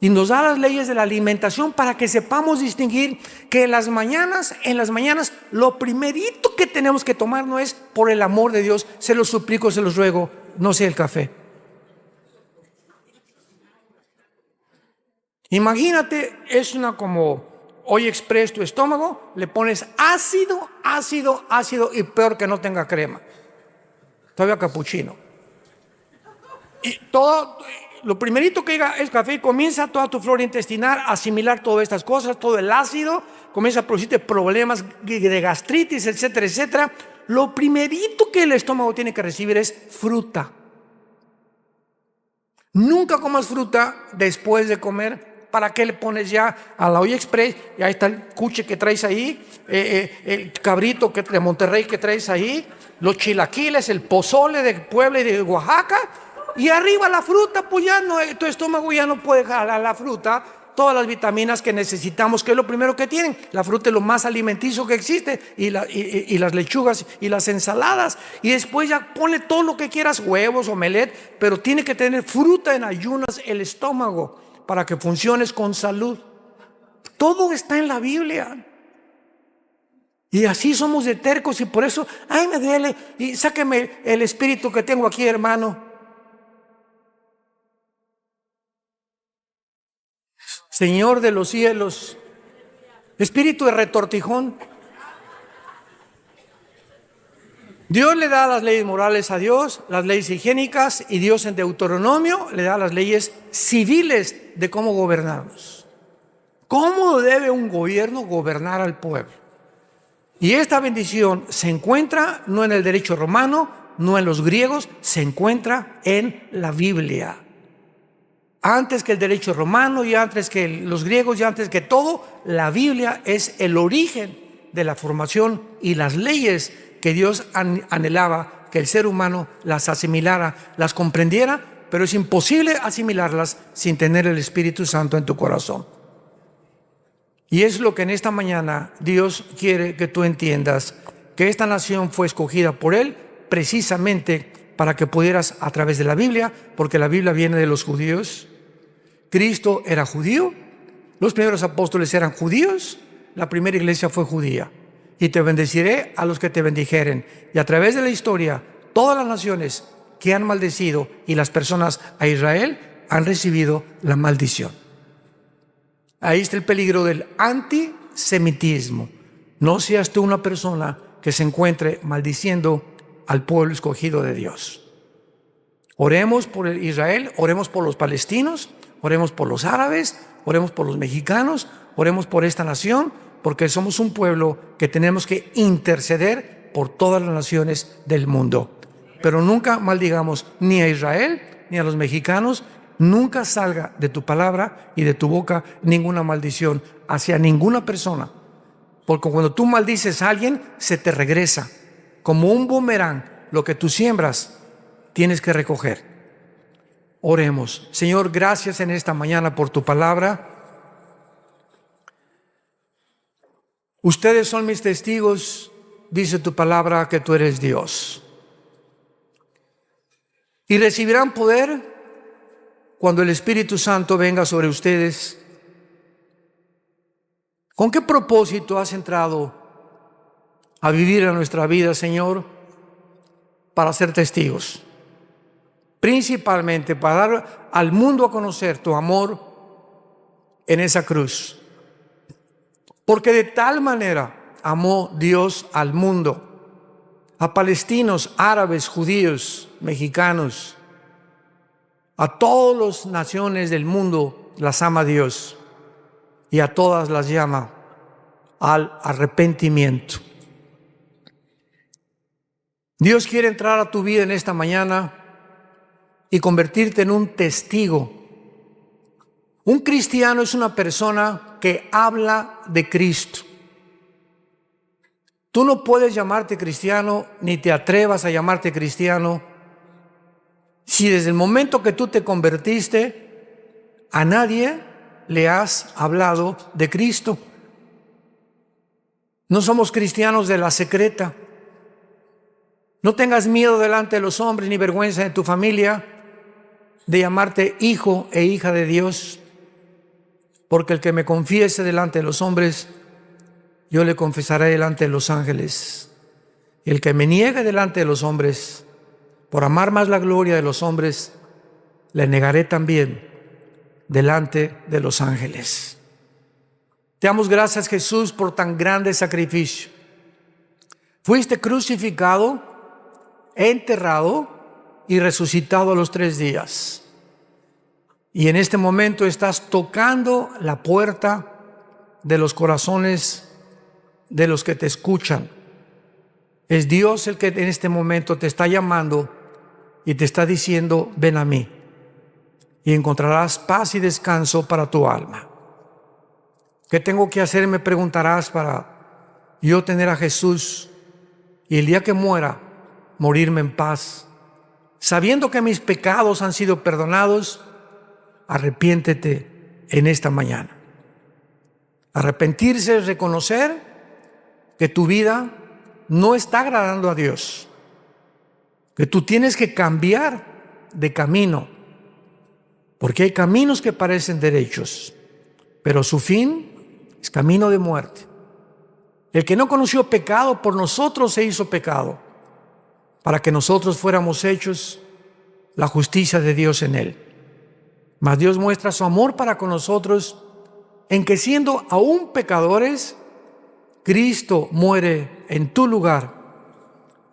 Y nos da las leyes de la alimentación para que sepamos distinguir que en las mañanas, lo primerito que tenemos que tomar no es: por el amor de Dios, se los suplico, se los ruego, no sea el café. Imagínate, es una como hoy express tu estómago, le pones ácido y peor que no tenga crema. Todavía capuchino. Y todo... Lo primerito que llega es café y comienza toda tu flora intestinal a asimilar todas estas cosas, todo el ácido, comienza a producirte problemas de gastritis, etcétera, etcétera. Lo primerito que el estómago tiene que recibir es fruta. Nunca comas fruta después de comer. ¿Para qué le pones ya a la olla express? Ya está el cuche que traes ahí, el cabrito de Monterrey que traes ahí, los chilaquiles, el pozole de Puebla y de Oaxaca. Y arriba la fruta, pues ya no, tu estómago ya no puede jalar la fruta, todas las vitaminas que necesitamos, que es lo primero que tienen. La fruta es lo más alimenticio que existe, y las lechugas y las ensaladas. Y después ya ponle todo lo que quieras, huevos, omelette, pero tiene que tener fruta en ayunas el estómago para que funciones con salud. Todo está en la Biblia. Y así somos de tercos, y por eso, ay, me duele, y sáqueme el espíritu que tengo aquí, hermano. Señor de los cielos, espíritu de retortijón. Dios le da las leyes morales a Dios, las leyes higiénicas, y Dios en Deuteronomio le da las leyes civiles de cómo gobernarnos. ¿Cómo debe un gobierno gobernar al pueblo? Y esta bendición se encuentra no en el derecho romano, no en los griegos, se encuentra en la Biblia. Antes que el derecho romano, y antes que los griegos, y antes que todo, la Biblia es el origen de la formación y las leyes que Dios anhelaba que el ser humano las asimilara, las comprendiera, pero es imposible asimilarlas sin tener el Espíritu Santo en tu corazón. Y es lo que en esta mañana Dios quiere que tú entiendas, que esta nación fue escogida por Él precisamente para que pudieras, a través de la Biblia, porque la Biblia viene de los judíos. Cristo era judío, los primeros apóstoles eran judíos, la primera iglesia fue judía. Y te bendeciré a los que te bendijeren. Y a través de la historia, todas las naciones que han maldecido y las personas a Israel han recibido la maldición. Ahí está el peligro del antisemitismo. No seas tú una persona que se encuentre maldiciendo al pueblo escogido de Dios. Oremos por Israel, oremos por los palestinos, oremos por los árabes, oremos por los mexicanos, oremos por esta nación, porque somos un pueblo que tenemos que interceder por todas las naciones del mundo. Pero nunca maldigamos ni a Israel ni a los mexicanos. Nunca salga de tu palabra y de tu boca ninguna maldición hacia ninguna persona. Porque cuando tú maldices a alguien, se te regresa. Como un boomerang, lo que tú siembras, tienes que recoger. Oremos. Señor, gracias en esta mañana por tu palabra. Ustedes son mis testigos, dice tu palabra, que tú eres Dios. Y recibirán poder cuando el Espíritu Santo venga sobre ustedes. ¿Con qué propósito has entrado a vivir en nuestra vida, Señor? Para ser testigos. Principalmente para dar al mundo a conocer tu amor en esa cruz. Porque de tal manera amó Dios al mundo, a palestinos, árabes, judíos, mexicanos, a todas las naciones del mundo las ama Dios y a todas las llama al arrepentimiento. Dios quiere entrar a tu vida en esta mañana y convertirte en un testigo. Un cristiano es una persona que habla de Cristo. Tú no puedes llamarte cristiano, ni te atrevas a llamarte cristiano, si desde el momento que tú te convertiste, a nadie le has hablado de Cristo. No somos cristianos de la secreta. No tengas miedo delante de los hombres, ni vergüenza de tu familia, de llamarte hijo e hija de Dios. Porque el que me confiese delante de los hombres, yo le confesaré delante de los ángeles. Y el que me niegue delante de los hombres, por amar más la gloria de los hombres, le negaré también delante de los ángeles. Te damos gracias, Jesús, por tan grande sacrificio. Fuiste crucificado, enterrado y resucitado a los 3 días. Y en este momento estás tocando la puerta de los corazones de los que te escuchan. Es Dios el que en este momento te está llamando y te está diciendo: ven a mí y encontrarás paz y descanso para tu alma. ¿Qué tengo que hacer? Me preguntarás, para yo tener a Jesús y el día que muera, morirme en paz, sabiendo que mis pecados han sido perdonados. Arrepiéntete en esta mañana. Arrepentirse es reconocer que tu vida no está agradando a Dios, que tú tienes que cambiar de camino, porque hay caminos que parecen derechos, pero su fin es camino de muerte. El que no conoció pecado, por nosotros se hizo pecado, para que nosotros fuéramos hechos la justicia de Dios en él. Mas Dios muestra su amor para con nosotros en que, siendo aún pecadores, Cristo muere en tu lugar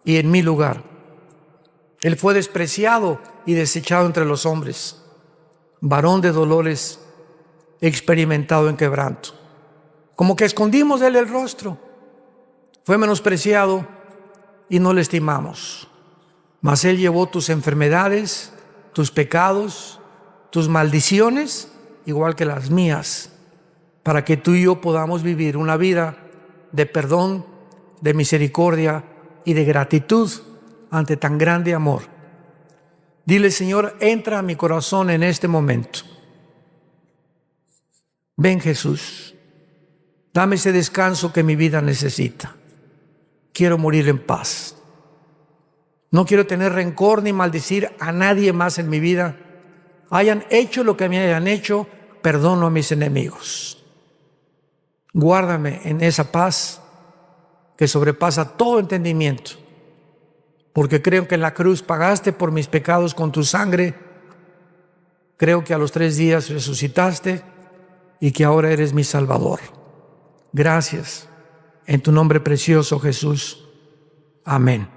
y en mi lugar. Él fue despreciado y desechado entre los hombres, varón de dolores, experimentado en quebranto. Como que escondimos de él el rostro. Fue menospreciado y no le estimamos. Mas él llevó tus enfermedades, tus pecados, tus maldiciones, igual que las mías, para que tú y yo podamos vivir una vida de perdón, de misericordia y de gratitud ante tan grande amor. Dile, Señor, entra a mi corazón en este momento. Ven, Jesús, dame ese descanso que mi vida necesita. Quiero morir en paz. No quiero tener rencor ni maldecir a nadie más en mi vida. Hayan hecho lo que me hayan hecho, perdono a mis enemigos. Guárdame en esa paz que sobrepasa todo entendimiento, porque creo que en la cruz pagaste por mis pecados con tu sangre. Creo que a los 3 días resucitaste y que ahora eres mi Salvador. Gracias. En tu nombre precioso, Jesús. Amén.